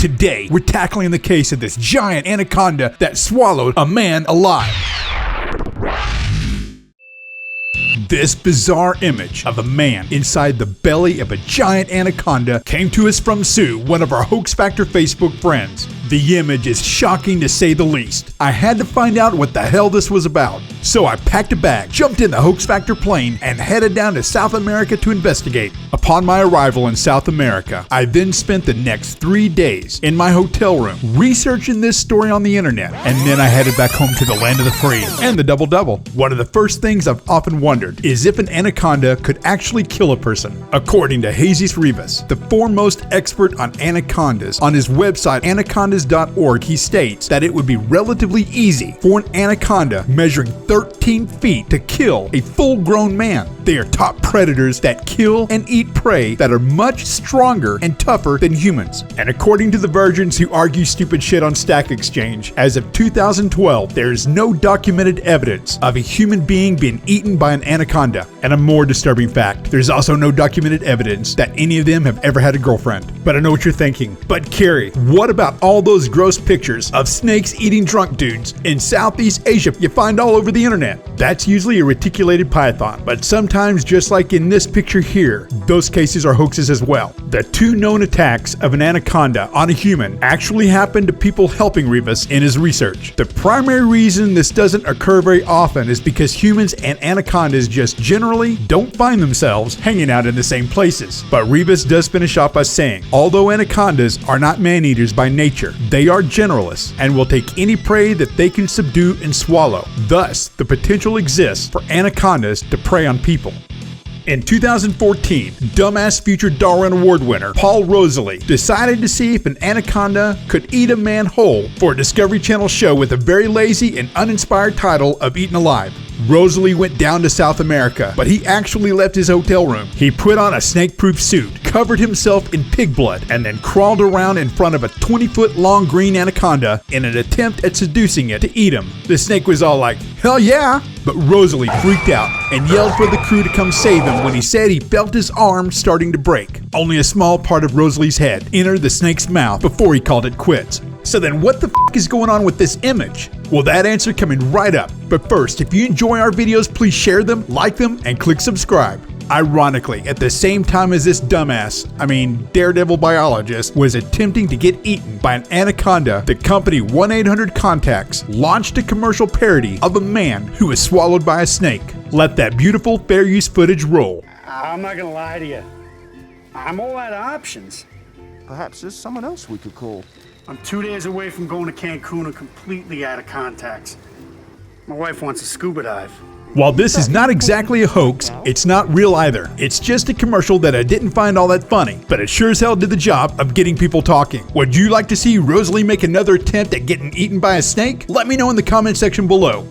Today, we're tackling the case of this giant anaconda that swallowed a man alive. This bizarre image of a man inside the belly of a giant anaconda came to us from Sue, one of our Hoax Factor Facebook friends. The image is shocking to say the least. I had to find out what the hell this was about. So I packed a bag, jumped in the Hoax Factor plane, and headed down to South America to investigate. Upon my arrival in South America, I then spent the next 3 days in my hotel room researching this story on the internet, and then I headed back home to the land of the free and the double-double. One of the first things I've often wondered is if an anaconda could actually kill a person. According to Jesus Rivas, the foremost expert on anacondas, on his website anacondas.org, he states that it would be relatively easy for an anaconda measuring 13 feet to kill a full-grown man. They are top predators that kill and eat prey that are much stronger and tougher than humans. And according to the virgins who argue stupid shit on Stack Exchange, as of 2012, there is no documented evidence of a human being being eaten by an anaconda. And a more disturbing fact, there's also no documented evidence that any of them have ever had a girlfriend. But I know what you're thinking. But Carrie, what about all those gross pictures of snakes eating drunk dudes in Southeast Asia you find all over the internet? That's usually a reticulated python, but sometimes, just like in this picture here, those cases are hoaxes as well. The 2 known attacks of an anaconda on a human actually happened to people helping Rivas in his research. The primary reason this doesn't occur very often is because humans and anacondas just generally don't find themselves hanging out in the same places. But Rivas does finish off by saying, although anacondas are not man-eaters by nature, they are generalists and will take any prey that they can subdue and swallow. Thus, the potential exists for anacondas to prey on people. In 2014, Dumbass Future Darwin Award winner Paul Rosalie decided to see if an anaconda could eat a man whole for a Discovery Channel show with a very lazy and uninspired title of Eaten Alive. Rosalie went down to South America, but he actually left his hotel room. He put on a snake-proof suit, covered himself in pig blood, and then crawled around in front of a 20-foot-long green anaconda in an attempt at seducing it to eat him. The snake was all like, "Hell yeah!" But Rosalie freaked out and yelled for the crew to come save him when he said he felt his arm starting to break. Only a small part of Rosalie's head entered the snake's mouth before he called it quits. So then what the f*** is going on with this image? Well, that answer coming right up. But first, if you enjoy our videos, please share them, like them, and click subscribe. Ironically, at the same time as this daredevil biologist was attempting to get eaten by an anaconda, the company 1-800-CONTACTS launched a commercial parody of a man who was swallowed by a snake. Let that beautiful fair use footage roll. I'm not gonna lie to you. I'm all out of options. Perhaps there's someone else we could call. I'm 2 days away from going to Cancun and completely out of contacts. My wife wants a scuba dive. While this is not exactly a hoax, it's not real either. It's just a commercial that I didn't find all that funny, but it sure as hell did the job of getting people talking. Would you like to see Rosalie make another attempt at getting eaten by a snake? Let me know in the comment section below.